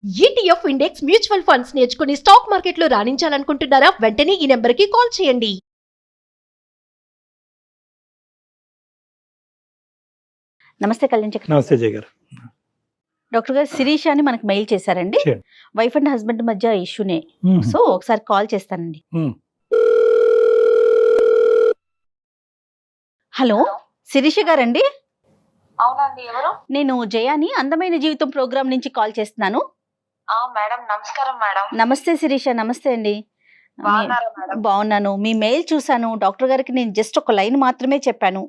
ETF index mutual funds నేర్చుకుని stock మార్కెట్లో రాణించాలనుకుంటున్నారా? వెంటనే ఈ నెంబర్కి కాల్ చేయండి. నమస్తే కళ్యాణ్ చక్ర. నమస్తే జయ గారు. డాక్టర్ గారు శిరీష అని మనకు మెయిల్ చేశారండి. వైఫ్ అండ్ హస్బెండ్ మధ్య ఇష్యూనే. సో ఒకసారి కాల్ చేస్తానండి. హలో శిరీష గారండి? అవునండి, ఎవరు? నేను జయాని అందమైన జీవితం ప్రోగ్రామ్ నుంచి కాల్ చేస్తున్నాను. మేడం నమస్కారం మేడం. నమస్తే శిరీష. నమస్తే అండి. బాగున్నారా మేడం? బాగున్నాను. మీ మెయిల్ చూసాను. డాక్టర్ గారికి నేను జస్ట్ ఒక లైన్ మాత్రమే చెప్పాను.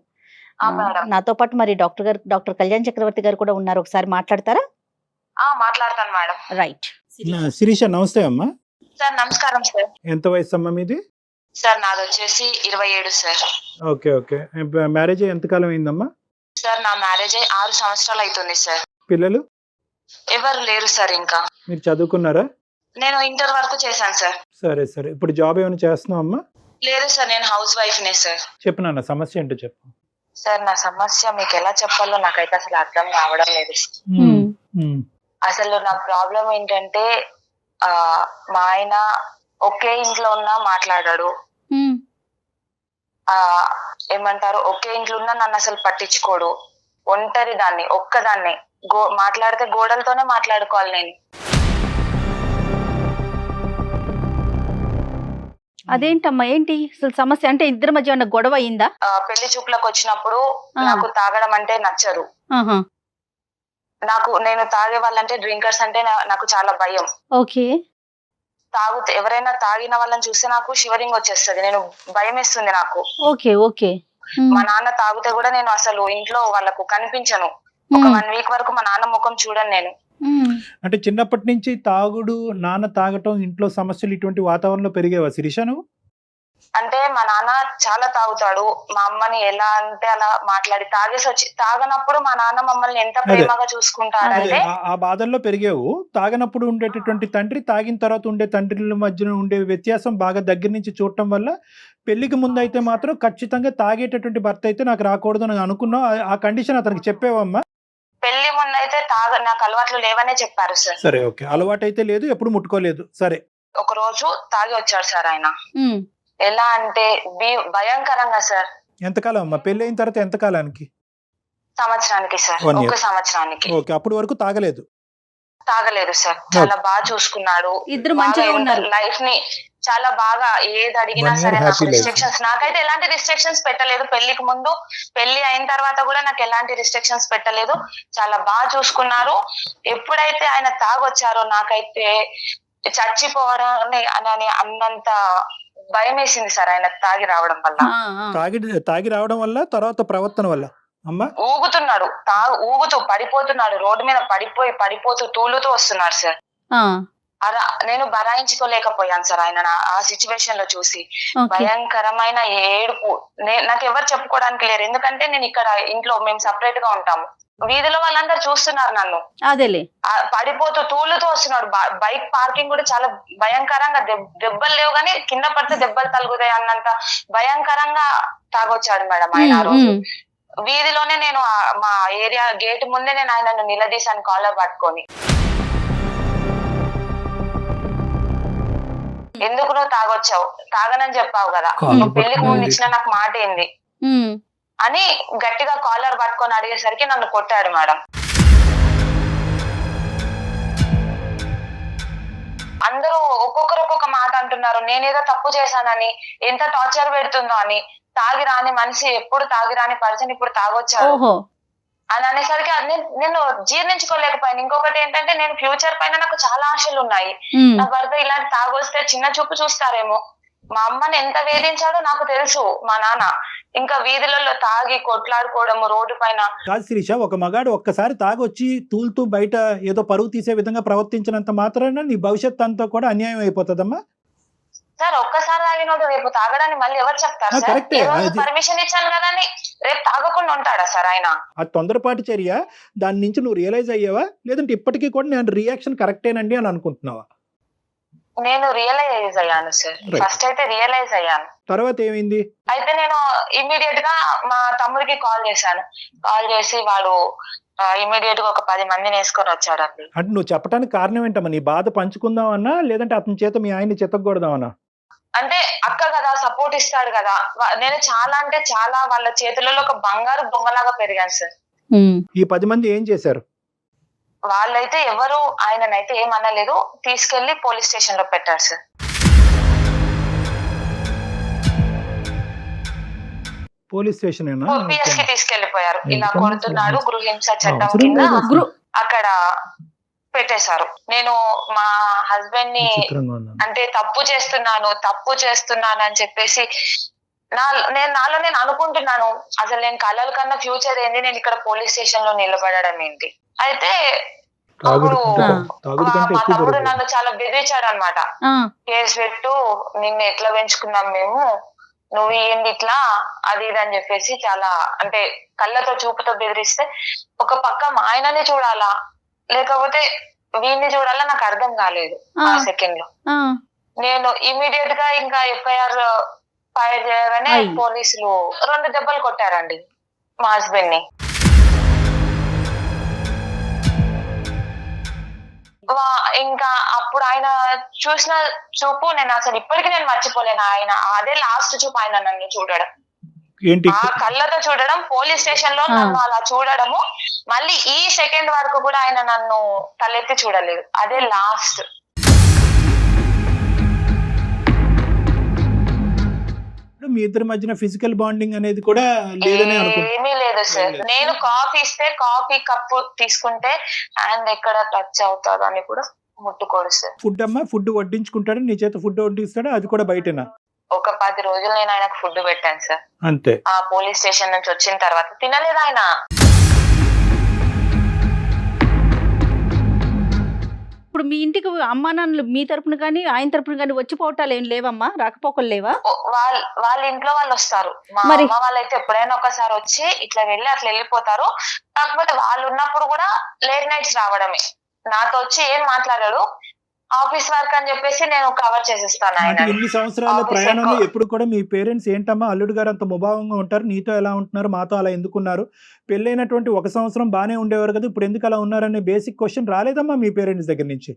మేడం. నాతో పాటు మరి డాక్టర్ కళ్యాణ్ చక్రవర్తి గారు కూడా ఉన్నారు. ఒకసారి మాట్లాడతారా? మాట్లాడతాను మేడం. రైట్. శిరీష నమస్తే అమ్మా. సార్ నమస్కారం సార్. ఎంత వయసు అమ్మా మీది? సార్ నాది వచ్చేసి 27 సార్. Okay okay. మ్యారేజ్ ఎంతకాలం అయిందమ్మా? సార్ నా మ్యారేజ్ అయ్యి 6 సంవత్సరాలు అవుతుంది సార్. పిల్లలు ఎవరు లేరు సార్. ఇంకా మీరు చదువుకున్నారా? నేను ఇంటర్ వరకు చేశాను సార్. సరే సరే. ఇప్పుడు జాబ్ ఏమైనా చేస్తున్నావు అమ్మా? లేదు సార్, నేను హౌస్ వైఫ్ నే సార్. చెప్పు నాన్న, సమస్య ఏంటో చెప్పు. సార్ నా సమస్య మీకు ఎలా చెప్పాలో నాకైతే అసలు అర్థం కావడం లేదు. అసలు నా ప్రాబ్లం ఏంటంటే మా ఆయన ఒకే ఇంట్లో ఉన్నా మాట్లాడాడు. ఏమంటారు, ఒకే ఇంట్లో ఉన్నా నన్ను అసలు పట్టించుకోడు. ఒంటరి దాన్ని, ఒక్కదాన్ని మాట్లాడితే గోడలతోనే మాట్లాడుకోవాలి నేను. అదేంటమ్మా, ఏంటి అసలు సమస్య? అంటే ఇద్దరి మధ్య ఉన్న గొడవ అయిందా? పెళ్లి చూపులకు వచ్చినప్పుడు నాకు తాగడం అంటే నచ్చరు. నేను తాగే వాళ్ళంటే, డ్రింకర్స్ అంటే నాకు చాలా భయం. ఓకే. తాగుతే ఎవరైనా తాగిన వాళ్ళని చూస్తే నాకు షివరింగ్ వచ్చేస్తుంది. నేను భయం వేస్తుంది నాకు. Okay okay. మా నాన్న తాగితే కూడా నేను అసలు ఇంట్లో వాళ్ళకు కనిపించను. ఒక 1 వీక్ వరకు మా నాన్న ముఖం చూడను నేను. అంటే చిన్నప్పటి నుంచి తాగుడు, నాన్న తాగటం, ఇంట్లో సమస్యలు ఇటువంటి వాతావరణంలో పెరిగేవా శిరీష నువ్వు? అంటే మా నాన్న చాలా తాగుతాడు. మా అమ్మని ఎలా అంటే అలా మాట్లాడి తాగనప్పుడు మా నాన్న మమ్మల్ని ఎంత ప్రేమగా చూసుకుంటాడంటే. ఆ బాధల్లో పెరిగేవు. తాగనప్పుడు ఉండేటటువంటి తండ్రి, తాగిన తర్వాత ఉండే తండ్రిల మధ్యన ఉండే వ్యత్యాసం బాగా దగ్గర నుంచి చూడటం వల్ల పెళ్లికి ముందు అయితే మాత్రం ఖచ్చితంగా తాగేటటువంటి భర్త అయితే నాకు రాకూడదు అని అనుకున్నావు. ఆ కండిషన్ అతనికి చెప్పేవమ్మా? పెళ్లి ముందు అయితే నాకు అలవాట్లు లేవనే చెప్పారు సార్. సరే ఓకే. అలవాటు అయితే లేదు, ఎప్పుడు ముట్టుకోలేదు. సరే. ఒక రోజు తాగి వచ్చాడు సార్ ఆయన. ఎలా అంటే భయంకరంగా సార్. ఎంతకాలం అమ్మా పెళ్లి అయిన తర్వాత? ఎంతకాలానికి? సంవత్సరానికి సార్. 1 year. ఒక సంవత్సరానికి. ఓకే. అప్పటి వరకు తాగలేదు సార్. చాలా బాగా చూసుకున్నాడు. ఇద్దరు మంచిగా ఉన్నారు. లైఫ్ ని చాలా బాగా ఏది అడిగినా సరే నాకు రిస్ట్రిక్షన్స్, నాకైతే ఎలాంటి రిస్ట్రిక్షన్స్ పెట్టలేదు. పెళ్లికి ముందు, పెళ్లి అయిన తర్వాత కూడా నాకు ఎలాంటి రిస్ట్రిక్షన్స్ పెట్టలేదు. చాలా బాగా చూసుకున్నారు. ఎప్పుడైతే ఆయన తాగొచ్చారో నాకైతే చచ్చిపోవడాన్ని అని అన్నంత భయం వేసింది సార్. ఆయన తాగి రావడం వల్ల. తాగి రావడం వల్ల, తర్వాత ప్రవర్తన వల్ల అమ్మా ఊగుతున్నాడు. ఊగుతూ పడిపోతున్నాడు. రోడ్డు మీద పడిపోతూ తూలుతూ వస్తున్నాడు సార్. అలా నేను భరాయించుకోలేకపోయాను సార్ ఆయన ఆ సిచ్యువేషన్ లో చూసి. భయంకరమైన ఏడుపు. నాకు ఎవరు చెప్పుకోవడానికి లేరు. ఎందుకంటే నేను ఇక్కడ ఇంట్లో మేము సపరేట్ గా ఉంటాము. వీధిలో వాళ్ళందరూ చూస్తున్నారు నన్ను. అదేలే. పడిపోతూ తూలుతూ వస్తున్నాడు. బైక్ పార్కింగ్ కూడా చాలా భయంకరంగా, దెబ్బలు లేవు కానీ కింద పడితే దెబ్బలు తగులుతాయి అన్నంత భయంకరంగా తాగొచ్చాడు మేడం ఆయన ఆ రోజు. వీధిలోనే నేను మా ఏరియా గేట్ ముందే నేను ఆయనను నిలదీశాను కాలర్ పట్టుకొని. ఎందుకు నువ్వు తాగొచ్చావు? తాగనని చెప్పావు కదా, నువ్వు పెళ్లికి ముందు ఇచ్చిన నాకు మాట ఏంది అని గట్టిగా కాలర్ పట్టుకొని అడిగేసరికి నన్ను కొట్టాడు మేడం. అందరూ ఒక్కొక్కరు ఒక్కొక్క మాట అంటున్నారు. నేనేదో తప్పు చేశానని, ఎంత టార్చర్ పెడుతుందో అని. తాగిరాని మనిషి, ఎప్పుడు తాగిరాని పర్సన్ ఇప్పుడు తాగొచ్చాడు అని అనేసరికి నేను జీర్ణించుకోలేకపోయాను. ఇంకొకటి ఏంటంటే, నేను ఫ్యూచర్ పైన నాకు చాలా ఆశలు ఉన్నాయి. నా భర్త ఇలాంటి తాగొస్తే చిన్న చూపు చూస్తారేమో. మా అమ్మని ఎంత వేధించాడో నాకు తెలుసు మా నాన్న. ఇంకా వీధులలో తాగి కొట్లాడుకోవడము రోడ్డు పైన. కాదు శిరీష, ఒక మగాడు ఒక్కసారి తాగొచ్చి తూలుతూ బయట ఏదో పరువు తీసే విధంగా ప్రవర్తించినంత మాత్రాన నీ భవిష్యత్ అంతా కూడా అన్యాయం అయిపోతుందమ్మా సార్. ఒక్కసారి తాగినోడు రేపు తాగడానికి మళ్ళీ ఎవరు చెప్తారు సార్? పర్మిషన్ ఇచ్చాను కదా అని రేపు తాగకుండా ఉంటాడా సార్ ఆయన? ఆ తొందరపాటు చర్య, దాని నుంచి నువ్వు రియలైజ్ అయ్యావా, లేదంటే ఇప్పటికీ కూడా నేను రియాక్షన్ కరెక్టేనండి అని అనుకుంటున్నావా? నేను రియలైజ్ అయ్యాను సార్. ఫస్ట్ అయితే రియలైజ్ అయ్యాను. తర్వాత ఏమైంది? అయితే నేను ఇమ్మీడియట్ గా మా తమ్ముడికి కాల్ చేశాను. కాల్ చేసి వాడు ఇమీడియట్ గా ఒక 10 మందిని వేసుకొని వచ్చాడండి. అంటే నువ్వు చెప్పడానికి కారణం ఏంటమ్మా? నీ బాధ పంచుకుందామన్నా లేదంటే అతని చేత మీ ఆయన్ని చితగ్గొడదామన్నా? అంటే అక్క కదా, సపోర్ట్ ఇస్తాడు కదా. నేను చాలా అంటే చాలా వాళ్ళ చేతులలో ఒక బంగారు బొమ్మలాగా పెరిగాను సార్. ఈ 10 మంది ఏం చేశారు? వాళ్ళైతే ఎవరు ఆయననైతే ఏమనలేదు, తీసుకెళ్లి పోలీస్ స్టేషన్ లో పెట్టారు సార్. పోలీస్ స్టేషన్ పిఎస్ కి తీసుకెళ్లిపోయారు. ఇలా ఎందుకమ్మా? కొడుతున్నాడు, గృహింస చట్టం అవసరం కింద లేదు. అక్కడ పెట్టేశారు. నేను మా హస్బెండ్ ని విచిత్రంగా ఉందమ్మా. అంటే తప్పు చేస్తున్నాను అని చెప్పేసి నాలో నేను అనుకుంటున్నాను, అసలు నేను కలల కన్నా ఫ్యూచర్ ఏంది, నేను ఇక్కడ పోలీస్ స్టేషన్ లో నిలబడడం ఏంటి. అయితే అప్పుడు తాగుడు కంటే మా ఎక్కువ తమ్ముడు జరుగుతుంది. నన్ను చాలా బెదిరించాడు అనమాట. కేసు పెట్టు, నిన్ను ఎట్లా పెంచుకున్నాం మేము, నువ్వు ఏంది ఇట్లా అది ఇది అని చెప్పేసి చాలా అంటే కళ్ళతో చూపుతో బెదిరిస్తే ఒక పక్క మా ఆయనని చూడాలా లేకపోతే వీడిని చూడాలా నాకు అర్థం కాలేదు ఆ సెకండ్ లో. నేను ఇమీడియట్ గా ఇంకా ఎఫ్ఐఆర్ ఫైల్ చేయగానే పోలీసులు 2 దెబ్బలు కొట్టారండి మా హస్బెండ్ ని. ఇంకా అప్పుడు ఆయన చూసిన చూపు నేను అసలు ఇప్పటికీ నేను మర్చిపోలేను. ఆయన అదే లాస్ట్ చూపు, ఆయన నన్ను చూడడం, ఏంటి ఆ కళ్ళతో చూడడం, పోలీస్ స్టేషన్ లో నన్ను అలా చూడడము, మళ్ళీ ఈ సెకండ్ వరకు కూడా ఆయన నన్ను తలెత్తి చూడలేదు. అదే లాస్ట్. మీ ఇద్దరి మధ్యన ఫిజికల్ బాండింగ్ అనేది కూడా లేదని అనుకుంటున్నా. ఏమీ లేదు సార్. నేను కాఫీ ఇస్తే కాఫీ కప్పు తీసుకుంటే హ్యాండ్ ఎక్కడ టచ్ అవుతాడు అని కూడా ముట్టుకోడు సార్. ఫుడ్ అమ్మా, ఫుడ్ వడ్డించుకుంటాడు, నీ చేత ఫుడ్ వడ్డిస్తాడు, అది కూడా బయటనా? ఒక 10 రోజులు నేను ఆయనకు ఫుడ్ పెట్టాను సార్. అంతే. ఆ పోలీస్ స్టేషన్ నుంచి వచ్చిన తర్వాత తినలేదు ఆయన. ఇప్పుడు మీ ఇంటికి అమ్మా నాన్నలు మీ తరపున కానీ ఆయన తరపున కానీ వచ్చిపోవటాలు ఏం లేవమ్మా? రాకపోకలు లేవా? వాళ్ళ ఇంట్లో వాళ్ళు వస్తారు. మా అమ్మ వాళ్ళైతే ఎప్పుడైనా ఒకసారి వచ్చి ఇట్లా వెళ్ళి అట్లా వెళ్ళిపోతారు. కాకపోతే వాళ్ళు ఉన్నప్పుడు కూడా లేట్ నైట్స్ రావడమే. నాతో వచ్చి ఏం మాట్లాడాడు, ఆఫీస్ వర్క్ అని చెప్పేసి నేను కవర్ చేసేస్తాను. ఆయన ఇన్ని సంవత్సరాల ప్రయాణంలో ఎప్పుడు కూడా మీ పేరెంట్స్ ఏంటమ్మా అల్లుడు గారు అంత ముభావంగా ఉంటారు, నీతో ఎలా ఉంటున్నారు, మాతో అలా ఎందుకున్నారు, పెళ్ళైనటువంటి 1 సంవత్సరం బానే ఉండేవారు కదా, ఇప్పుడు ఎందుకు అలా ఉన్నారనే బేసిక్ క్వశ్చన్ రాలేదమ్మా మీ పేరెంట్స్ దగ్గర నుంచి?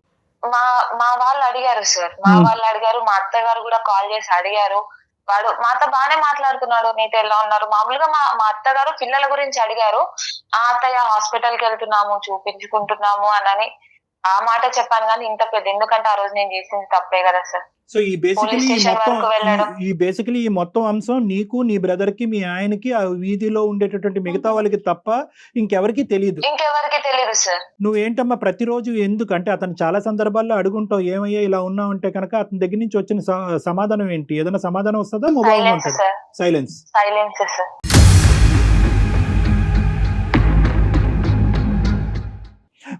మా వాళ్ళు అడిగారు సార్, మా వాళ్ళు అడిగారు, మా అత్తగారు కూడా కాల్ చేసి అడిగారు. వాడు మాతో బానే మాట్లాడుతున్నాడు, నీతో ఎలా ఉన్నారు. మామూలుగా మా అత్తగారు పిల్లల గురించి అడిగారు. ఆ అత్తయ్య హాస్పిటల్ కి వెళ్తున్నాము, చూపించుకుంటున్నాము అని ఆ మాట చెప్పాను కానీ ఇంత పెద్ద, ఎందుకంటే ఆ రోజు నేను చేసింది తప్పే కదా సార్. సో ఈ బేసికలీ ఈ మొత్తం అంశం నీకు, నీ బ్రదర్ కి, మీ ఆయనకి, ఆ వీధిలో ఉండేటటువంటి మిగతా వాళ్ళకి తప్ప ఇంకెవరికి తెలియదు సార్. నువ్వేంటమ్మా ప్రతిరోజు ఎందుకంటే అతను చాలా సందర్భాల్లో అడుగుంటావు, ఏమయ్యా ఇలా ఉన్నావు అంటే కనుక అతని దగ్గర నుంచి వచ్చిన సమాధానం ఏంటి? ఏదైనా సమాధానం వస్తుందా? మొబైల్ ఉంటుంది, సైలెన్స్. సార్.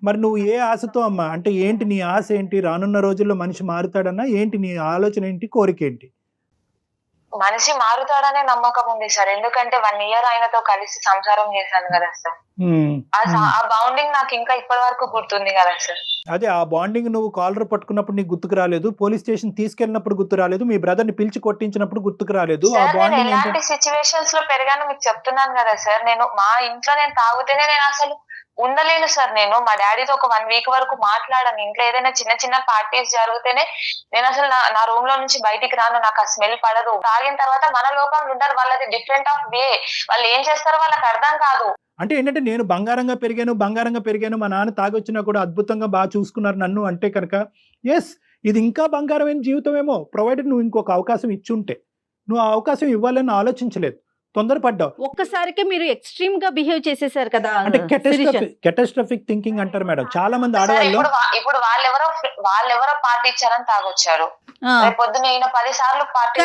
మరి నువ్వు ఏ ఆశతో అమ్మా, అంటే ఏంటి నీ ఆశ ఏంటి? రానున్న రోజుల్లో మనిషి మారుతాడన్నా ఏంటి నీ ఆలోచన ఏంటి, కోరిక ఏంటి? మనిషి మారుతాడనే నమ్మకం ఉంది సార్. ఎందుకంటే 1 year ఆయనతో కలిసి సంసారం చేశాను కదా సార్. ఆ బాండింగ్ నాకు ఇంకా ఇప్పటి వరకు గుర్తుంది కదా సార్. అదే ఆ బాండింగ్ నువ్వు కాలర్ పట్టుకున్నప్పుడు నీకు గుర్తుకు రాలేదు, పోలీస్ స్టేషన్ తీసుకెళ్ళినప్పుడు గుర్తు రాలేదు, మీ బ్రదర్ ని పిలిచి కొట్టించినప్పుడు గుర్తుకు రాలేదు. ఆ బాండింగ్ ఎలాంటి సిచ్యువేషన్స్ లో పెరిగాను మీకు చెప్తున్నాను కదా సార్. నేను మా ఇంట్లో నేను తాగితేనే నేను అసలు ఉండలేను సార్. నేను మా డాడీతో ఒక 1 week వరకు మాట్లాడాను. ఇంట్లో ఏదైనా చిన్న చిన్న పార్టీస్ జరిగితేనే నేను అసలు నా రూమ్ లో నుంచి బయటికి రాను, నాకు ఆ స్మెల్ పడదు. తాగిన తర్వాత మన లోకంలో ఉంటారు, వాళ్ళది డిఫరెంట్ ఆఫ్ వే, వాళ్ళు ఏం చేస్తారో వాళ్ళకి అర్థం కాదు. అంటే ఏంటంటే నేను బంగారంగా పెరిగాను, మా నాన్న తాగొచ్చినా కూడా అద్భుతంగా బాగా చూసుకున్నారు నన్ను అంటే కనుక ఎస్ ఇది ఇంకా బంగారమైన జీవితమేమో, ప్రొవైడెడ్ నువ్వు ఇంకొక అవకాశం ఇచ్చుంటే. నువ్వు ఆ అవకాశం ఇవ్వాలని ఆలోచించలేదు, తొందరపడ్డావు. ఒక్కసారికే మీరు ఎక్స్ట్రీమ్ గా బిహేవ్ చేసేసారు కదా. అంటే కెటాస్ట్రోఫిక్ థింకింగ్ అంటారు మేడం చాలా మంది ఆడవాళ్ళు. ఇప్పుడు వాళ్ళెవరో పార్టీ ఇచ్చారని తాగొచ్చారు, రేపొద్దున ఈయన 10 సార్లు పార్టీ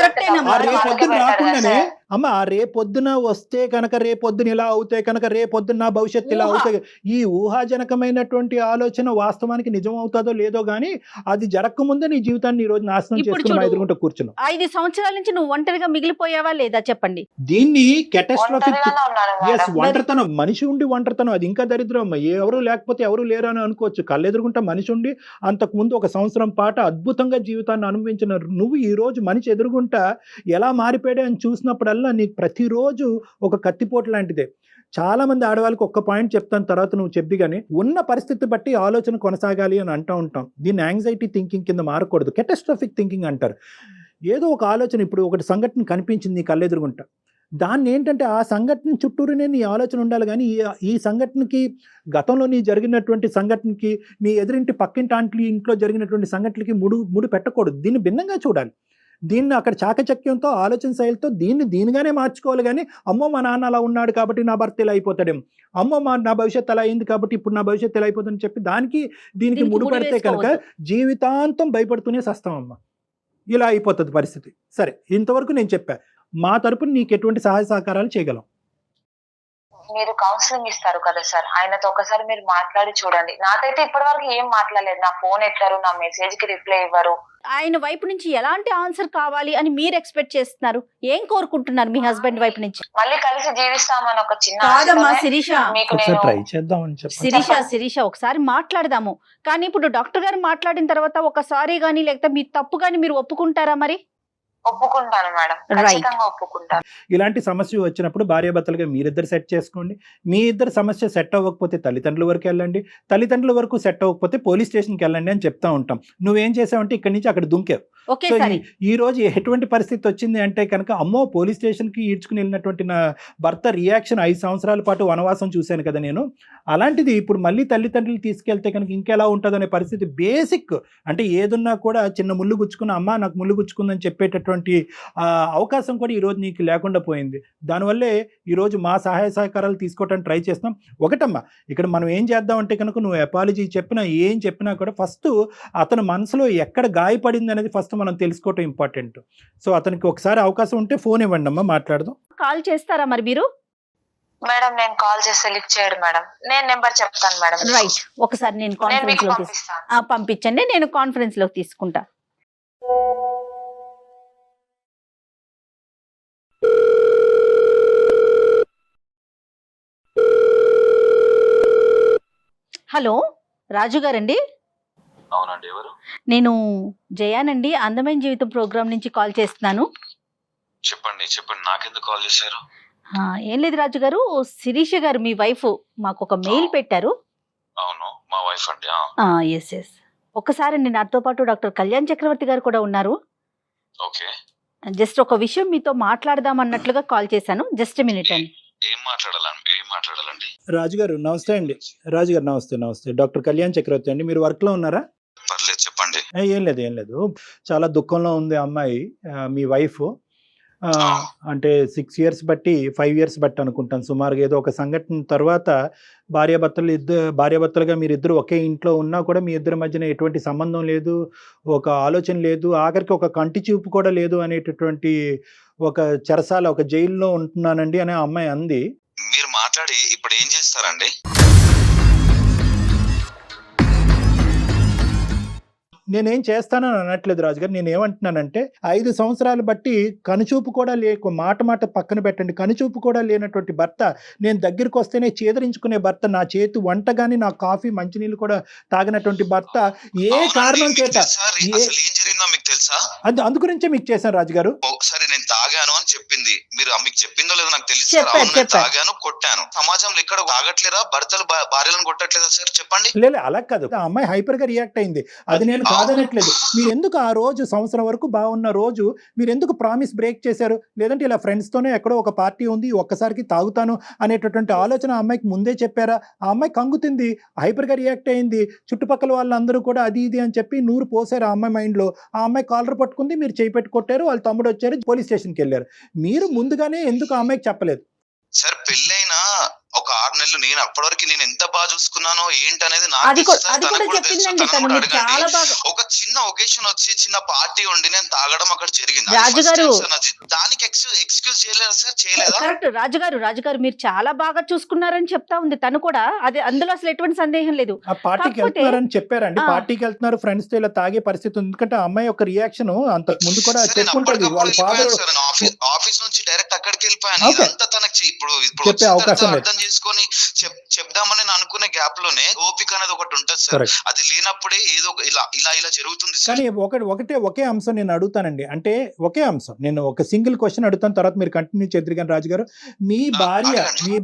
రేపొద్దున రాకుండానే అమ్మ రేపొద్దున వస్తే కనుక, రేపొద్దున ఇలా అవుతే కనుక, రేపొద్దున నా భవిష్యత్తు ఇలా అవుతాయి, ఈ ఊహాజనకమైనటువంటి ఆలోచన వాస్తవానికి నిజం అవుతుందో లేదో గానీ అది జరగకముందే నీ జీవితాన్ని ఈ రోజు నాశనం చేసుకుని ఎదుర్కొంటూ కూర్చున్నావు. 5 సంవత్సరాల నుంచి నువ్వు ఒంటరిగా మిగిలిపోయావా లేదా చెప్పండి. దీన్ని కెటాస్ట్రోఫిక్ ఒంటరితనం, మనిషి ఉండి ఒంటరితనం, అది ఇంకా దరిద్రం. ఎవరు లేకపోతే ఎవరు లేరు అని అనుకోవచ్చు, కళ్ళెదురుకుంటా మనిషి ఉండి అంతకు ముందు 1 సంవత్సరం పాటు అద్భుతంగా జీవితాన్ని అనుభవించిన నువ్వు ఈ రోజు మనిషి ఎదురుగుంటా ఎలా మారిపోయాడే అని చూసినప్పుడల్లా దానివల్ల నీకు ప్రతిరోజు ఒక కత్తిపోటు లాంటిదే. చాలా మంది ఆడవాళ్ళకి ఒక్క పాయింట్ చెప్తాను, తర్వాత నువ్వు చెప్పి, కానీ ఉన్న పరిస్థితి బట్టి ఆలోచన కొనసాగాలి అని అంటూ ఉంటాం. దీన్ని యాంగ్జైటీ థింకింగ్ కింద మారకూడదు, కెటాస్ట్రోఫిక్ థింకింగ్ అంటారు. ఏదో ఒక ఆలోచన, ఇప్పుడు ఒకటి సంఘటన కనిపించింది నీ కళ్ళెదురుగుంటా, దాన్ని ఏంటంటే ఆ సంఘటన చుట్టూరునే నీ ఆలోచన ఉండాలి, కానీ ఈ సంఘటనకి, గతంలో నీ జరిగినటువంటి సంఘటనకి, నీ ఎదురింటి పక్కింటి ఆంటీ ఇంట్లో జరిగినటువంటి సంఘటనలకి ముడి పెట్టకూడదు. దీన్ని భిన్నంగా చూడాలి. దీన్ని అక్కడ చాకచక్యంతో, ఆలోచన శైలితో దీనిగానే మార్చుకోవాలి, కానీ అమ్మో మా నాన్న అలా ఉన్నాడు కాబట్టి నా భర్త ఇలా అయిపోతాడేమో, అమ్మో నా భవిష్యత్తు అలా అయింది కాబట్టి ఇప్పుడు నా భవిష్యత్తు ఇలా అయిపోతుందని చెప్పి దీనికి ముడిపడితే కనుక జీవితాంతం భయపడుతూనే సస్తామమ్మా. ఇలా అయిపోతుంది పరిస్థితి. సరే, ఇంతవరకు నేను చెప్పా, మా తరపున నీకు ఎటువంటి సహాయ సహకారాలు చేయగలం. మీరు కౌన్సిలింగ్ ఇస్తారు కదా సార్, ఆయనతో ఒకసారి మీరు మాట్లాడి చూడండి. నాకైతే ఇప్పటి వరకు ఏం మాట్లాడలేదు, నా ఫోన్ ఎత్తారు, నా మెసేజ్ కి రిప్లై ఇవ్వరు. ఆయన వైపు నుంచి ఎలాంటి ఆన్సర్ కావాలి అని మీరు ఎక్స్పెక్ట్ చేస్తున్నారు? ఏం కోరుకుంటున్నారు మీ హస్బెండ్ వైపు నుంచి? మళ్ళీ కలిసి జీవిస్తామని ఒక చిన్న కాదమ్మా ఆశతోనే శిరీష, మీకు ఒకసారి నేను ట్రై చేద్దామని చెప్పి. శిరీష ఒకసారి మాట్లాడదాము. కానీ ఇప్పుడు డాక్టర్ గారు మాట్లాడిన తర్వాత ఒకసారి గానీ లేకపోతే మీ తప్పు గానీ మీరు ఒప్పుకుంటారా? మరి ఒప్పుకుంటాను మేడం, ఖచ్చితంగా ఒప్పుకుంటాను. ఇలాంటి సమస్య వచ్చినప్పుడు భార్యాభర్తలుగా మీరిద్దరు సెట్ చేసుకోండి. మీ ఇద్దరు సమస్య సెట్ అవ్వకపోతే తల్లిదండ్రుల వరకు వెళ్ళండి, తల్లిదండ్రుల వరకు సెట్ అవ్వకపోతే పోలీస్ స్టేషన్కి వెళ్ళండి అని చెప్తా ఉంటాం. నువ్వేం చేసావంటే ఇక్కడి నుంచి అక్కడ దుంకావు. సో ఈ రోజు ఎటువంటి పరిస్థితి వచ్చింది అంటే కనుక, అమ్మో పోలీస్ స్టేషన్కి ఈడ్చుకుని వెళ్ళినటువంటి నా భర్త రియాక్షన్ 5 సంవత్సరాల పాటు వనవాసం చూశాను కదా నేను. అలాంటిది ఇప్పుడు మళ్ళీ తల్లిదండ్రులు తీసుకెళ్తే కనుక ఇంకెలా ఉంటుంది అనే పరిస్థితి. బేసిక్ అంటే ఏదున్నా కూడా చిన్న ముళ్ళు గుచ్చుకున్న, అమ్మ నాకు ముళ్ళు గుచ్చుకుందని చెప్పేటటువంటి అవకాశం కూడా ఈరోజు నీకు లేకుండా పోయింది. దానివల్లే ఈరోజు మా సహాయ సహకారాలు తీసుకోవడానికి ట్రై చేస్తున్నాం. ఒకటమ్మా, ఇక్కడ మనం ఏం చేద్దామంటే కనుక, నువ్వు అపాలజీ చెప్పినా ఏం చెప్పినా కూడా ఫస్ట్ అతని మనసులో ఎక్కడ గాయపడింది అనేది ఫస్ట్ మనం తెలుసుకోవటం ఇంపార్టెంట్. సో అతనికి ఒకసారి అవకాశం ఉంటే ఫోన్ ఇవ్వండి అమ్మా, మాట్లాడదాం. కాల్ చేస్తారా మరి మీరు? మేడం నేను కాల్ చేస్తే లిఫ్ట్ చేయడు మేడం. నేను నెంబర్ చెప్తాను మేడం. రైట్, ఒకసారి నేను నేను కాన్ఫరెన్స్ మీకు లో పంపిస్తాను. పంపించండి, నేను కాన్ఫరెన్స్ లో తీసుకుంటా. హలో, రాజు గారండి? అవునండి, ఎవరు? నేను జయానండి, అందమైన జీవితం ప్రోగ్రామ్ నుంచి కాల్ చేస్తున్నాను. చెప్పండి చెప్పండి, నాకెందుకు కాల్ చేశారు? ఏం లేదు రాజు గారు, శిరీష గారు మీ వైఫ్ మాకు ఒక మెయిల్ పెట్టారు. అవును, మా వైఫ్ అండి. Yes yes. ఒక్కసారి నాతో పాటు డాక్టర్ కళ్యాణ్ చక్రవర్తి గారు కూడా ఉన్నారు. ఓకే, జస్ట్ ఒక విషయం మీతో మాట్లాడదాం అన్నట్లుగా కాల్ చేశాను. జస్ట్ మినిట్ అండి. ఏం మాట్లాడాలండి? రాజుగారు నమస్తే అండి. రాజుగారు నమస్తే. డాక్టర్ కళ్యాణ్ చక్రవర్తి అండి. మీరు వర్క్లో ఉన్నారా? పర్లేదు, చెప్పండి. ఏం లేదు, చాలా దుఃఖంలో ఉంది అమ్మాయి, మీ వైఫ్. అంటే 6 years బట్టి 5 years బట్టి అనుకుంటాను సుమారుగా. ఏదో ఒక సంఘటన తర్వాత భార్యాభర్తలుగా మీరిద్దరు ఒకే ఇంట్లో ఉన్నా కూడా మీ ఇద్దరి మధ్యన ఎటువంటి సంబంధం లేదు, ఒక ఆలోచన లేదు, ఆఖరికి ఒక కంటి చూపు కూడా లేదు అనేటటువంటి ఒక చెరసాల, ఒక జైల్లో ఉంటున్నానండి అని ఆ అమ్మాయి అంది. మీరు మాట్లాడి ఇప్పుడు ఏం చేస్తారండి? నేనేం చేస్తానని అనట్లేదు రాజుగారు. నేను ఏమంటున్నానంటే 5 సంవత్సరాలు బట్టి కనుచూపు కూడా మాట పక్కన పెట్టండి, కనుచూపు కూడా లేనటువంటి భర్త, నేను దగ్గరికి వస్తేనే చేదరించుకునే భర్త, నా చేతి వంట కానీ నా కాఫీ మంచినీళ్ళు కూడా తాగినటువంటి భర్త, ఏ కారణం చేత ఏం జరిగిందో మీకు తెలుసా? అందుగురించే మీకు చేశాను రాజుగారు. ఒకసారి నేను తాగాను అని చెప్పింది, మీరు మీకు చెప్పిందో లేదో నాకు తెలియదు. చెప్పాను. తాగాను, కొట్టాను. సమాజంలో ఇక్కడ తాగట్లేదా? భర్తలు భార్యలను కొట్టట్లేదా సార్? చెప్పండి. లేదు అలా కాదు, ఆ అమ్మాయి హైపర్ గా రియాక్ట్ అయింది, అది నేను కాదనట్లేదు. మీరు ఎందుకు ఆ రోజు సంవత్సరం వరకు బాగున్న రోజు మీరు ఎందుకు ప్రామిస్ బ్రేక్ చేశారు? లేదంటే ఇలా ఫ్రెండ్స్ తోనే ఎక్కడో ఒక పార్టీ ఉంది, ఒక్కసారికి తాగుతాను అనేటటువంటి ఆలోచన ఆ అమ్మాయికి ముందే చెప్పారా? ఆ అమ్మాయి కంగుతుంది, హైపర్ గా రియాక్ట్ అయింది, చుట్టుపక్కల వాళ్ళందరూ కూడా అది ఇది అని చెప్పి నూరు పోసారు ఆ అమ్మాయి మైండ్ లో. ఆ అమ్మాయి కాలర్ పట్టుకుంది, మీరు చేయి పెట్టి కొట్టారు, వాళ్ళ తమ్ముడు వచ్చారు, పోలీస్ స్టేషన్కి వెళ్ళారు. మీరు ముందుగానే ఎందుకు ఆ అమ్మాయికి చెప్పలేదు? సార్ పెళ్ళైనా ఒక 6 నెలలు నేను అప్పటి వరకు నేను ఎంత బాగా చూసుకున్నాను ఏంటనేది ఒక చిన్న ఒకేషన్ వచ్చి చిన్న పార్టీ ఉండి నేను తాగడం అక్కడ జరిగింది. దానికి ఎక్స్క్యూజ్ చేయలేదు సార్? చేయలేదా? కరెక్ట్ రాజుగారు మీరు చాలా బాగా చూసుకున్నారని చెప్తా ఉంది తను కూడా. అది అందులో అసలు ఎటువంటి సందేహం లేదు. ఆ పార్టీకి వెళ్తున్నారని చెప్పారండి, పార్టీకి వెళ్తున్నారు ఫ్రెండ్స్ తో, ఇలా తాగే పరిస్థితి ఉంది. ఎందుకంటే ఆ అమ్మాయి యొక్క రియాక్షన్ అంతకు ముందు కూడా చెప్పుకుంటుంది. వాళ్ళ ఫాదర్ ఆఫీస్ నుంచి డైరెక్ట్ అక్కడికి వెళ్ళిపోయాను. ఇదంతా తనకి ఇప్పుడు చెప్పే అవకాశం లేదు. చేసుకొని చెప్దామని నేను అనుకునే గ్యాప్ లోనే ఓపిక అనేది ఒకటి ఉంటుంది సార్. Correct. అది లేనప్పుడే ఏదో ఇలా జరుగుతుంది సార్. కానీ ఒకే అంశం నేను అడుగుతానండి. అంటే ఒకే అంశం నేను ఒక సింగిల్ క్వశ్చన్ అడుగుతాను, తర్వాత మీరు కంటిన్యూ చేద్దరు. కానీ రాజు గారు, మీ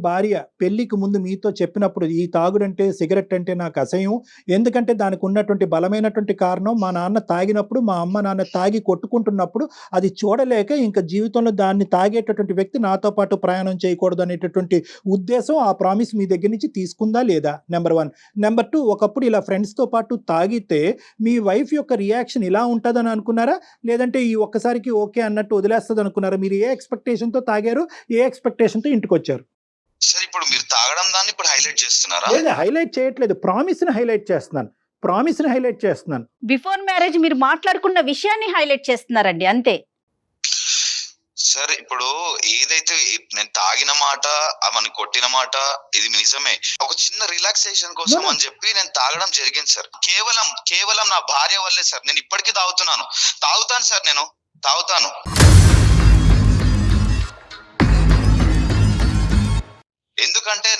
భార్య పెళ్లికి ముందు మీతో చెప్పినప్పుడు ఈ తాగుడంటే సిగరెట్ అంటే నాకు అసహ్యం, ఎందుకంటే దానికి ఉన్నటువంటి బలమైనటువంటి కారణం మా నాన్న తాగినప్పుడు మా అమ్మ నాన్న తాగి కొట్టుకుంటున్నప్పుడు అది చూడలేక ఇంకా జీవితంలో దాన్ని తాగేటటువంటి వ్యక్తి నాతో పాటు ప్రయాణం చేయకూడదు అనేటటువంటి ఉద్దేశం, ఆ ప్రామిస్ మీ దగ్గర నుంచి తీసుకుందా లేదా? నెంబర్ 1. నెంబర్ 2, ఒకప్పుడు ఇలా ఫ్రెండ్స్తో పాటు తాగితే మీ వైఫ్ యొక్క రియాక్షన్ ఇలా ఉంటుందని అనుకున్నారా, లేదంటే ఈ ఒక్కసారికి ఓకే అన్నట్టు వదిలేస్తుంది అనుకున్నారా? మీరు ఏ ఎక్స్పెక్టేషన్తో తాగారు, ఏ ఎక్స్పెక్టేషన్తో ఇంటికి వచ్చారు? సార్ ఇప్పుడు మీరు తాగడం దాన్ని ఇప్పుడు హైలైట్ చేస్తున్నారా? లేదు, హైలైట్ చేయట్లేదు, ప్రామిస్ని హైలైట్ చేస్తున్నాను. బిఫోర్ మ్యారేజ్ మీరు మాట్లాడుకున్న విషయాన్ని హైలైట్ చేస్తున్నారండి, అంతే. సార్ ఇప్పుడు ఏదైతే నేను తాగిన మాట, అవన్నీ కొట్టిన మాట, ఇది నిజమే. ఒక చిన్న రిలాక్సేషన్ కోసం అని చెప్పి నేను తాగడం జరిగింది సార్. కేవలం నా భార్య వల్లే సార్. నేను ఇప్పటికీ తాగుతాను సార్, నేను తాగుతాను. ఎందుకంటే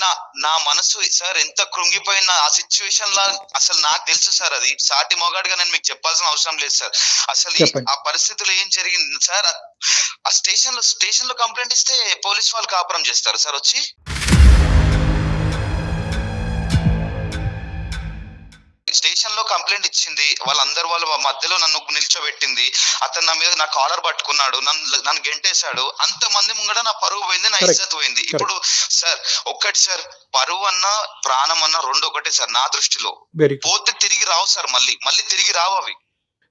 నా మనసు సార్ ఎంత కృంగిపోయిన ఆ సిచ్యువేషన్ లా అసలు నాకు తెలుసు సార్. అది సాటి మొగాడిగా నేను మీకు చెప్పాల్సిన అవసరం లేదు సార్. అసలు ఆ పరిస్థితుల్లో ఏం జరిగింది సార్? ఆ స్టేషన్ లో కంప్లైంట్ ఇస్తే పోలీస్ వాళ్ళు కాపురం చేస్తారు సార్ వచ్చి. స్టేషన్ లో కంప్లైంట్ ఇచ్చింది, వాళ్ళ మధ్యలో నన్ను నిల్చోబెట్టింది, అతను నా మీద నా కాలర్ పట్టుకున్నాడు, నన్ను గెంటేశాడు. అంత మంది ముంగడ నా పరువు పోయింది, నా ఇజ్జత్ పోయింది. ఇప్పుడు సార్ ఒక్కటి సార్, పరువు అన్నా ప్రాణం అన్నా రెండు ఒకటే సార్ నా దృష్టిలో. పోతే తిరిగి రావు సార్, మళ్ళీ తిరిగి రావు అవి.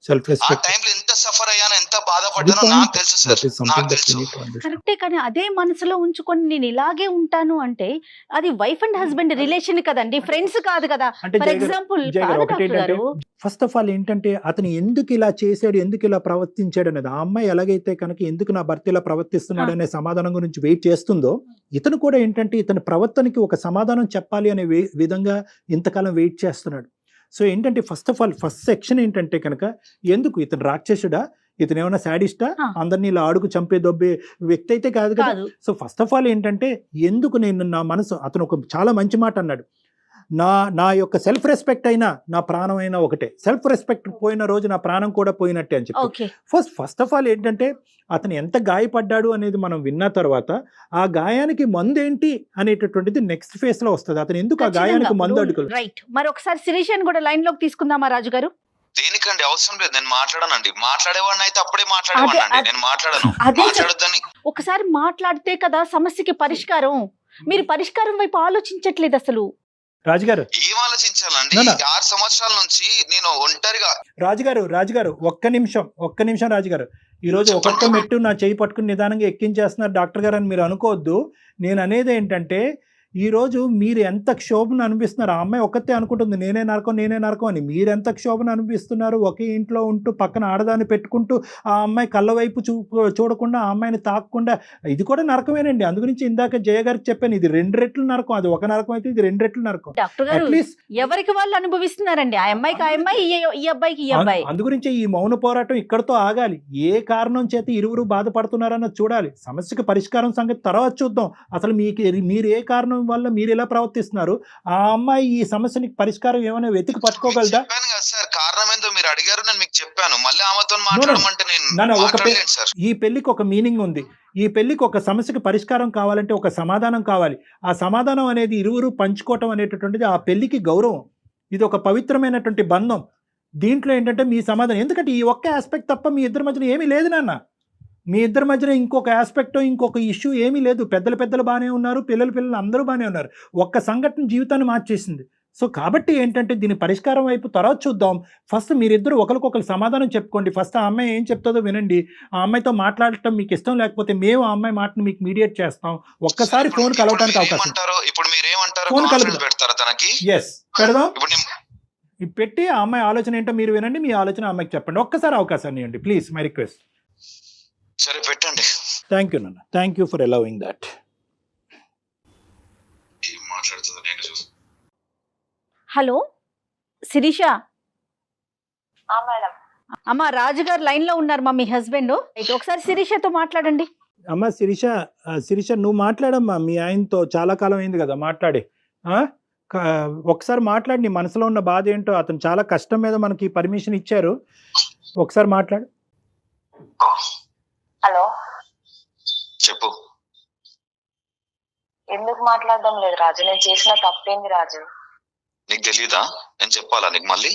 ఆ టైంలో ఎంత సఫర్ అయ్యానో, ఎంత బాధపడ్డానో నాకు తెలుసు సార్, నాకు తెలుసు. కరెక్టే, కానీ అదే మనసులో ఉంచుకొని నేను ఇలాగే ఉంటాను అంటే అది వైఫ్ అండ్ హస్బెండ్ రిలేషన్ కదండి, ఫ్రెండ్స్ కాదు కదా. For example first of all ఏంటంటే అతను ఎందుకు ఇలా చేశాడు, ఎందుకు ఇలా ప్రవర్తించాడు అనేది, ఆ అమ్మాయి ఎలాగైతే కనుక ఎందుకు నా భర్త ఇలా ప్రవర్తిస్తున్నాడు అనే సమాధానం గురించి వెయిట్ చేస్తుందో, ఇతను కూడా ఏంటంటే ఇతని ప్రవర్తనకి ఒక సమాధానం చెప్పాలి అనే విధంగా ఇంతకాలం వెయిట్ చేస్తున్నాడు. సో ఏంటంటే ఫస్ట్ సెక్షన్ ఏంటంటే కనుక, ఎందుకు ఇతను రాక్షసుడా, ఇతను ఏమైనా శాడిస్టా, అందరినీ ఇలా ఆడుకు చంపే దొబ్బే వ్యక్తి అయితే కాదు కదా. సో ఫస్ట్ ఆఫ్ ఆల్ ఏంటంటే ఎందుకు నా మనసు, అతను ఒక చాలా మంచి మాట అన్నాడు, నా యొక్క సెల్ఫ్ రెస్పెక్ట్ అయినా నా ప్రాణం అయినా ఒకటే, సెల్ఫ్ రెస్పెక్ట్ పోయిన రోజు నా ప్రాణం కూడా పోయినట్టే అని చెప్పి. ఫస్ట్ ఆఫ్ ఆల్ ఏంటంటే అతను ఎంత గాయపడ్డాడు అనేది మనం విన్న తర్వాత ఆ గాయానికి మందు ఏంటి అనేటటువంటిది నెక్స్ట్ ఫేజ్ లో వస్తుంది. అతను ఎందుకు ఆ గాయానికి మందు అడుగులు. రైట్, మరి ఒకసారి శిరీషని కూడా లైన్ లోకి తీసుకుందామా రాజు గారు? దేనికండి అవసరం లేదు, నేను మాట్లాడనండి. మాట్లాడేవాడిని అయితే అప్పుడే మాట్లాడేవాడిని, నేను మాట్లాడను. ఒకసారి మాట్లాడితే కదా సమస్యకి పరిష్కారం. మీరు పరిష్కారం వైపు ఆలోచించట్లేదు అసలు. రాజుగారు ఏం ఆలోచించాలండి? 6 సంవత్సరాల నుంచి నేను ఒంటరిగా. రాజుగారు ఒక్క నిమిషం రాజుగారు, ఈ రోజు ఒక్కొక్క మెట్టు నా చేయి పట్టుకుని నిదానంగా ఎక్కించేస్తున్నారు డాక్టర్ గారు అని మీరు అనుకోవద్దు. నేను అనేది ఏంటంటే, ఈ రోజు మీరు ఎంత క్షోభను అనిపిస్తున్నారు, ఆ అమ్మాయి ఒక్కతే అనుకుంటుంది నేనే నరకం అని, మీరు ఎంత క్షోభను అనిపిస్తున్నారు. ఒకే ఇంట్లో ఉంటూ పక్కన ఆడదాన్ని పెట్టుకుంటూ ఆ అమ్మాయి కళ్ళ వైపు చూడకుండా, ఆ అమ్మాయిని తాకకుండా, ఇది కూడా నరకమేనండి. అందుగురించి ఇందాక జయ గారికి చెప్పాను, ఇది 2 రెట్లు నరకం, అది ఒక నరకం అయితే ఇది 2 రెట్లు నరకం. డాక్టర్ గారు ఎవరికి వాళ్ళు అనుభవిస్తున్నారండి, ఆ అమ్మాయికి ఆ అమ్మాయి, ఈ అబ్బాయికి ఈ అబ్బాయి. అందుగురించి ఈ మౌన పోరాటం ఇక్కడతో ఆగాలి. ఏ కారణం చేత ఇరువురు బాధపడుతున్నారన్నది చూడాలి. సమస్యకి పరిష్కారం సంగతి తర్వాత చూద్దాం. అసలు మీరు ఏ కారణం వల్ల మీరు ఎలా ప్రవర్తిస్తున్నారు, ఆ అమ్మాయి ఈ సమస్యకి పరిష్కారం ఏమైనా వెతికి పట్టుకోగలదా? సార్ కారణం ఏందో మీరు అడిగారు, నేను మీకు చెప్పాను. మళ్ళీ ఆమెతో మాట్లాడమంటే ఈ పెళ్లికి ఒక మీనింగ్ ఉంది. ఈ పెళ్లికి ఒక సమస్యకి పరిష్కారం కావాలంటే ఒక సమాధానం కావాలి. ఆ సమాధానం అనేది ఇరువురు పంచుకోవటం అనేటటువంటిది ఆ పెళ్లికి గౌరవం. ఇది ఒక పవిత్రమైనటువంటి బంధం. దీంట్లో ఏంటంటే మీ సమాధానం, ఎందుకంటే ఈ ఒక్క ఆస్పెక్ట్ తప్ప మీ ఇద్దరి మధ్యన ఏమీ లేదు నాన్న. మీ ఇద్దరి మధ్యన ఇంకొక ఆస్పెక్ట్, ఇంకొక ఇష్యూ ఏమీ లేదు. పెద్దలు బాగానే ఉన్నారు, పిల్లలు అందరూ బాగానే ఉన్నారు. ఒక్క సంఘటన జీవితాన్ని మార్చేసింది. సో కాబట్టి ఏంటంటే దీని పరిష్కారం వైపు తర్వాత చూద్దాం. ఫస్ట్ మీరిద్దరు ఒకరికొకరు సమాధానం చెప్పుకోండి. ఫస్ట్ ఆ అమ్మాయి ఏం చెప్తుందో వినండి. ఆ అమ్మాయితో మాట్లాడటం మీకు ఇష్టం లేకపోతే మేము ఆ అమ్మాయి మాటను మీకు మీడియేట్ చేస్తాం. ఒక్కసారి ఫోన్ కలవడానికి అవకాశం. ఫోన్ కలుపుతాం, ఎస్ పెడదాం. పెట్టి ఆ అమ్మాయి ఆలోచన ఏంటో మీరు వినండి, మీ ఆలోచన అమ్మాయికి చెప్పండి. ఒక్కసారి అవకాశాన్ని ఇవ్వండి ప్లీజ్, మై రిక్వెస్ట్. సరే పెట్టండి. థ్యాంక్ యూ నాన్న, thank you for allowing that. Hello Shirisha. Madam. అమ్మ రాజుగారు లైన్ లో ఉన్నారు మా, మీ హస్బెండ్. అయితే ఒకసారి శిరీషతో మాట్లాడండి. అమ్మ శిరీష నువ్వు మాట్లాడమ్మా మీ ఆయనతో, చాలా కాలం అయింది కదా మాట్లాడి. ఆ? ఒకసారి మాట్లాడి నీ మనసులో ఉన్న బాధ ఏంటో. అతను చాలా కష్టం మీద మనకి పర్మిషన్ ఇచ్చారు, ఒకసారి మాట్లాడు. హలో, చెప్పు. ఎందుకు మాట్లాడడం లేదు రాజు? నేను చేసిన తప్పేంది రాజు? నీకు తెలీదా? నేను చెప్పాలా నీకు మళ్ళీ?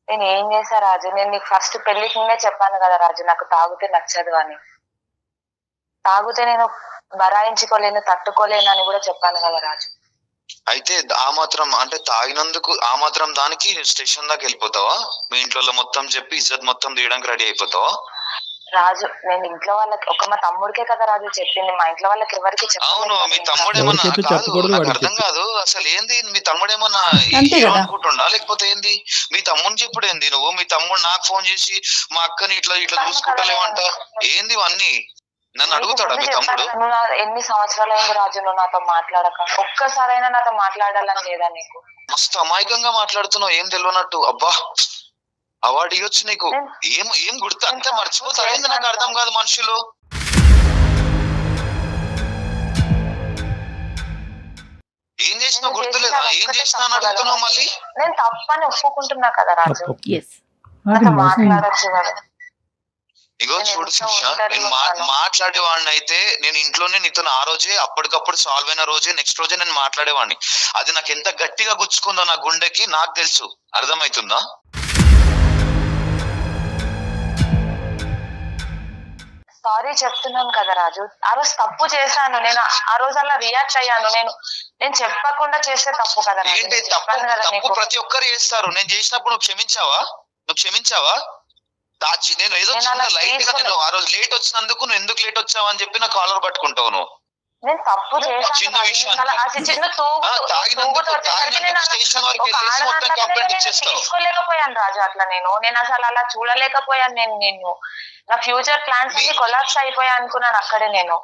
నేను ఏం చేశా రాజు? నేను నీకు ఫస్ట్ పెళ్లికి ముందే చెప్పాను కదా రాజు, నాకు తాగితే నచ్చదు అని. తాగితే నేను బరాయించుకోలేను, తట్టుకోలేను అని కూడా చెప్పాను కదా రాజు. అయితే ఆ మాత్రం అంటే తాగినందుకు ఆ మాత్రం దానికి స్టేషన్ దాకా వెళ్ళిపోతావా? మీ ఇంట్లో మొత్తం చెప్పి ఇజ్జత్ మొత్తం తీయడానికి రెడీ అయిపోతావా? రాజు, నేను ఇంట్లో వాళ్ళకి మా తమ్ముడికే కదా రాజు చెప్పింది, మా ఇంట్లో వాళ్ళకి ఎవరికి అవును, మీ తమ్ముడు ఏమన్నా ఎవరికైతే కాదు, చెప్పకూడదు నాకు వాడికి అర్థం చెప్పు. కాదు అసలు ఏంది. మీ తమ్ముడు ఏమన్నా అంతే కదా. అనుకుంటుండా లేకపోతే ఏంది? మీ తమ్ముడిని చెప్పుడు ఏంది నువ్వు? మీ తమ్ముడు నాకు ఫోన్ చేసి మా అక్కని ఇట్లా ఇట్లా చూసుకుంటలేమంట ఏంది ఇవన్నీ? నన్ను అడుగుతాడా మీ తమ్ముడు? నువ్వు ఎన్ని సంవత్సరాలు అయింది రాజు నువ్వు నాతో మాట్లాడక? ఒక్కసారైనా నాతో మాట్లాడాలని లేదా నీకు? మస్తు అమాయకంగా మాట్లాడుతున్నావు, ఏం తెలియనట్టు. అబ్బా, అవార్డు ఇవ్వచ్చు నీకు. ఏం ఏం గుర్తు అంతే మర్చిపోతారు ఏంది? నాకు అర్థం కాదు మనుషులు. ఏం చేసినా గుర్తులేదా? ఏం చేసినా అని అడుగుతున్నావు మళ్ళీ. నేను తప్పని ఒప్పుకుంటున్నా కదా రాజు, ఎస్ అది నాతో మోసం. మాట్లాడొచ్చు కదా. ఇగో నేను చూడు ఎంత శిక్ష, ఒంటరిగా నేను ఉన్నానో. మాట్లాడేవాడిని అయితే నేను ఇంట్లోనే నీతో ఆ రోజే అప్పటికప్పుడు సాల్వ్ అయిన రోజే నెక్స్ట్ రోజే నేను మాట్లాడేవాడిని. అది నాకు ఎంత గట్టిగా గుచ్చుకుందో నా గుండెకి నాకు తెలుసు. అర్థమవుతుందా? సారీ చెప్తున్నాను కదా రాజు, ఆ రోజు తప్పు చేశాను. నేను ఆ రోజు అలా రియాక్ట్ అయ్యాను. నేను చెప్పకుండా చేస్తే తప్పు కదా రాజు. ఏంటి నేను తప్పు? చెప్పాను కదా తప్పు నీకు. ప్రతి ఒక్కరు చేస్తారు. నేను చేసినప్పుడు నువ్వు క్షమించావా? నేను ఏదో నేను చిన్న అలా లైట్ గా తీసుకున్నా. నేను ఆ రోజు లేట్ వచ్చినందుకు నువ్వు ఎందుకు లేట్ వచ్చావు అని చెప్పి నా కాలర్ పట్టుకుంటావు నువ్వు. నేను తప్పు చేశాను చిన్న రాజు. విషయం. నేను అలా ఆ చిన్న తాగినందుకు స్టేషన్ వరకు వెళ్ళేసి మొత్తం కంప్లైంట్ ఇచ్చేస్తావు. తీసుకోలేకపోయాను రాజు. అట్లా నేను అసలు అలా చూడలేకపోయాను. నేను నా ఫ్యూచర్ ప్లాన్స్ అన్ని కొలాప్స్ అయిపోయా అనుకున్నాను అక్కడే నేను.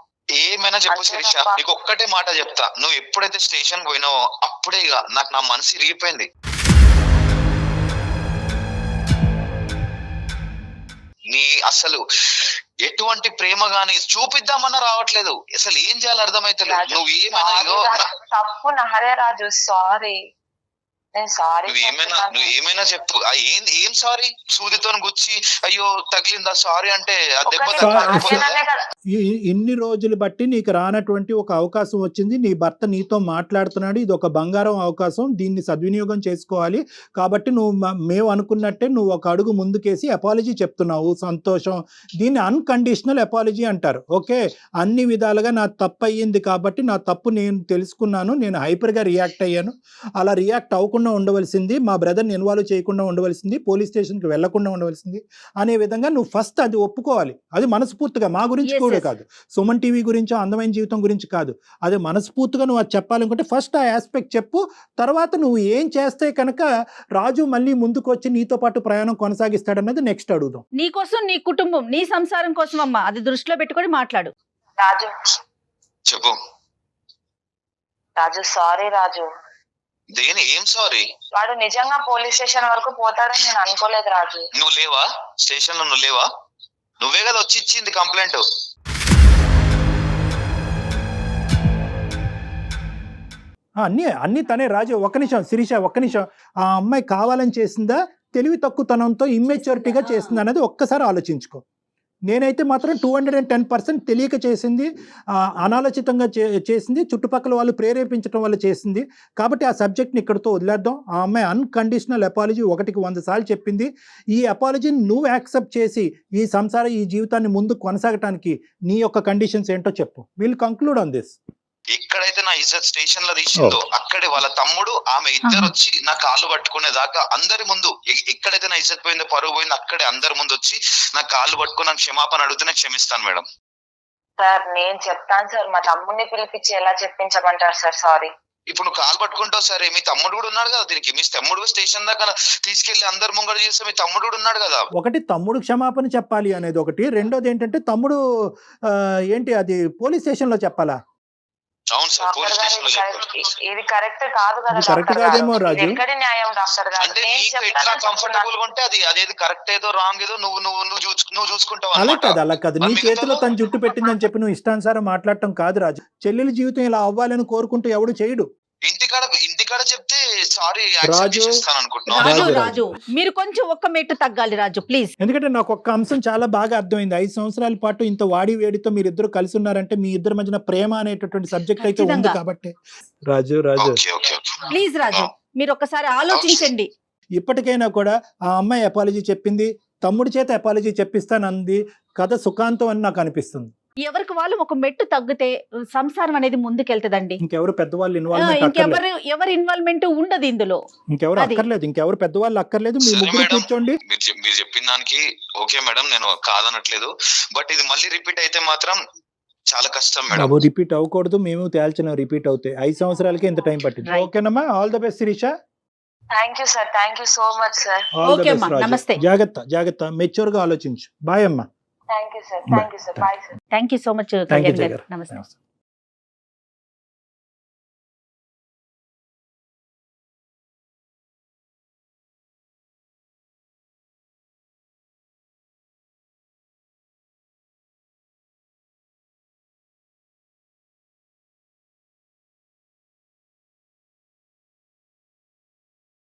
ఏమైనా చెప్పు అంతే శిరీష, తప్ప. నీకు ఒక్కటే మాట చెప్తా. నువ్వు ఎప్పుడైతే స్టేషన్ పోయినావో అప్పుడే ఇక నాకు నా మనసు ఇరిగిపోయింది. నీ అసలు ఎటువంటి ప్రేమ గాని చూపిద్దామన్నా రావట్లేదు. అసలు ఏం చేయాలో అర్థమైతలేదు. రాజు, నువ్వు ఏమైనా ఇగో తప్పు నాదే రాజు, సారీ. నేను సారీ. నువ్వు ఏమైనా చెప్పు. ఏం సారీ? సూదితో గుచ్చి అయ్యో తగిలిందా సారీ అంటే ఆ దెబ్బ తగ్గిపోతుందా? ఇన్ని రోజులు బట్టి నీకు రానటువంటి ఒక అవకాశం వచ్చింది. నీ భర్త నీతో మాట్లాడుతున్నాడు. ఇది ఒక బంగారం అవకాశం, దీన్ని సద్వినియోగం చేసుకోవాలి. కాబట్టి మేము అనుకున్నట్టే నువ్వు ఒక అడుగు ముందుకేసి అపాలజీ చెప్తున్నావు, సంతోషం. దీన్ని అన్కండిషనల్ అపాలజీ అంటారు. ఓకే, అన్ని విధాలుగా నా తప్పు అయ్యింది కాబట్టి నా తప్పు నేను తెలుసుకున్నాను, నేను హైపర్గా రియాక్ట్ అయ్యాను, అలా రియాక్ట్ అవ్వకుండా ఉండవలసింది, మా బ్రదర్ని ఇన్వాల్వ్ చేయకుండా ఉండవలసింది, పోలీస్ స్టేషన్కి వెళ్లకుండా ఉండవలసింది అనే విధంగా నువ్వు ఫస్ట్ అది ఒప్పుకోవాలి. అది మనస్ఫూర్తిగా, మా గురించి కూడా కాదు, సుమన్ టీవీ గురించి, అందమైన జీవితం గురించి కాదు, అది మనస్ఫూర్తిగా నువ్వు అది చెప్పాలనుకుంటే ఫస్ట్ ఆ ఆస్పెక్ట్ చెప్పు. తర్వాత నువ్వు ఏం చేస్తే కనుక రాజు మళ్ళీ ముందుకు వచ్చి నీతో పాటు ప్రయాణం కొనసాగిస్తాడన్నది నెక్స్ట్ అడుగుదాం. నీ కోసం, నీ కుటుంబం, నీ సంసారం కోసం అమ్మా, అది దృష్టిలో పెట్టుకొని మాట్లాడు. రాజు చెప్పు. రాజు సారీ రాజు. దేని ఏం సారీ? వాడు నిజంగా పోలీస్ స్టేషన్ వరకు పోతాడని నేను అనుకోలేదు రాజు. నువ్వు లేవా స్టేషన్ లో? నువ్వు లేవా? నువ్వే కదా వచ్చి ఇచ్చింది కంప్లైంట్. అన్నీ తనే. రాజు ఒక్క నిమిషం, శిరీష ఒక్క నిమిషం. ఆ అమ్మాయి కావాలని చేసిందా, తెలివి తక్కువతనంతో ఇమ్మెచ్యూరిటీగా చేసిందా అనేది ఒక్కసారి ఆలోచించుకో. నేనైతే మాత్రం 210% తెలియక చేసింది, అనాలోచితంగా చేసింది, చుట్టుపక్కల వాళ్ళు ప్రేరేపించడం వల్ల చేసింది. కాబట్టి ఆ సబ్జెక్ట్ని ఇక్కడితో వదిలేద్దాం. ఆ అమ్మాయి అన్కండిషనల్ అపాలజీ 100 సార్లు చెప్పింది. ఈ అపాలజీని నువ్వు యాక్సెప్ట్ చేసి ఈ ఈ జీవితాన్ని ముందుకు కొనసాగటానికి నీ యొక్క కండిషన్స్ ఏంటో చెప్పు. Will conclude on this. ఎక్కడైతే నా ఇజ్జత్ స్టేషన్ లో తీసిందో అక్కడే వాళ్ళ తమ్ముడు ఆమె ఇద్దరు వచ్చి నా కాళ్ళు పట్టుకునే దాకా అందరి ముందు, ఎక్కడైతే నా ఇజ్జత్ పోయిందో, పరువు పోయిందో అక్కడే అందరి ముందు వచ్చి నా కాళ్ళు పట్టుకుని నాకు క్షమాపణ అడిగితే నేను క్షమిస్తాను మేడం. సార్ నేను చెప్తాను సార్, మా తమ్ముడిని పిలిపించి ఎలా చెప్పించమంటారు సార్? సారీ. ఇప్పుడు నువ్వు కాలు పట్టుకుంటావు సరే, మీ తమ్ముడు కూడా ఉన్నాడు కదా దీనికి. మీ తమ్ముడు స్టేషన్ దాకా తీసుకెళ్లి అందరు ముంగడు చేస్తే మీ తమ్ముడు కూడా ఉన్నాడు కదా. ఒకటి తమ్ముడు క్షమాపణ చెప్పాలి అనేది ఒకటి, రెండోది ఏంటంటే తమ్ముడు ఏంటి అది పోలీస్ స్టేషన్ లో చెప్పాలా? అవును సార్, పోలీస్ స్టేషన్ లో చెప్పారు. ఇది కరెక్ట్ కాదు కదా ఇది కరెక్ట్ డాక్టర్ గారు. కాదేమో రాజు. ఇది ఎక్కడి న్యాయం డాక్టర్ గారు? అంటే నేను నీకు ఎట్లా చెప్తానని కంఫర్టబుల్ చెప్తున్నాను. గా ఉంటే అదేది కరెక్ట్ ఏదో రాంగ్ ఏదో నువ్వు చూసుకుంటావు అలా అన్నమాట. కాదు, అలా కాదు. నీ మరి చేతిలో మిగతాలో- తను జుట్టు పెట్టిందని చెప్పి నువ్వు ఇష్టానుసారం మాట్లాడటం కాదు రాజు. చెల్లెల జీవితం ఇలా అవ్వాలని కోరుకుంటూ ఎవడు చేయడు. ఇంటికాడ చెప్తే సారీ రాజు, యాక్సెప్ట్ చేస్తాను అనుకుంటున్నాను. రాజు రాజు, రాజు మీరు కొంచెం ఒక్క మెట్టు తగ్గాలి రాజు ప్లీజ్. ఎందుకంటే నాకు ఒక్క అంశం చాలా బాగా అర్థమైంది. 5 సంవత్సరాల పాటు ఇంత వాడి వేడితో మీరు ఇద్దరు కలిసి ఉన్నారంటే మీ ఇద్దరి మధ్యన ప్రేమ అనేటటువంటి సబ్జెక్ట్ అయితే ఉంది ఖచ్చితంగా. కాబట్టి రాజు రాజు ఓకే ఓకే ఓకే. ప్లీజ్ రాజు మీరు ఒక్కసారి ఆలోచించండి. ఇప్పటికైనా కూడా ఆ అమ్మాయి అపాలజీ చెప్పింది, తమ్ముడి చేత అపాలజీ చెప్పిస్తానంది, కథ సుఖాంతం అని నాకు అనిపిస్తుంది. ఎవరికి వాళ్ళు ఒక మెట్టు తగ్గితే సంసారం అనేది ముందుకెళ్తదండి. ఇంకెవరు పెద్దవాళ్ళు ఇన్వాల్వ్మెంట్ అక్కర్లేదు. ఎవరి ఇన్వాల్వ్మెంట్ ఉండదు ఇందులో. ఇంకెవరు అది. అక్కర్లేదు, ఇంకెవరు పెద్దవాళ్ళు అక్కర్లేదు. మీ సరే ముగ్గురు మేడం. కూర్చోండి. మీరు చెప్పిన దానికి ఓకే మేడం, నేను కాదనట్లేదు. బట్ ఇది మళ్ళీ రిపీట్ అయితే మాత్రం చాలా కష్టం మేడం. బాబు రిపీట్ అవ్వకూడదు, మేము తేల్చిన రిపీట్ అవుతాయి. 5 సంవత్సరాలకి ఎంత టైం పట్టింది. Right. ఓకేనమ్మా, all the best Shirisha. Thank you sir, thank you so much sir. All the Okay best అమ్మా, రాజు. నమస్తే. జాగ్రత్త జాగ్రత్త, మెచ్యూర్ గా ఆలోచించు. బాయ్ అమ్మా. Thank you sir, thank you sir, bye sir. Thank you so much thank you Kalyan garu. జగర్. నమస్తే.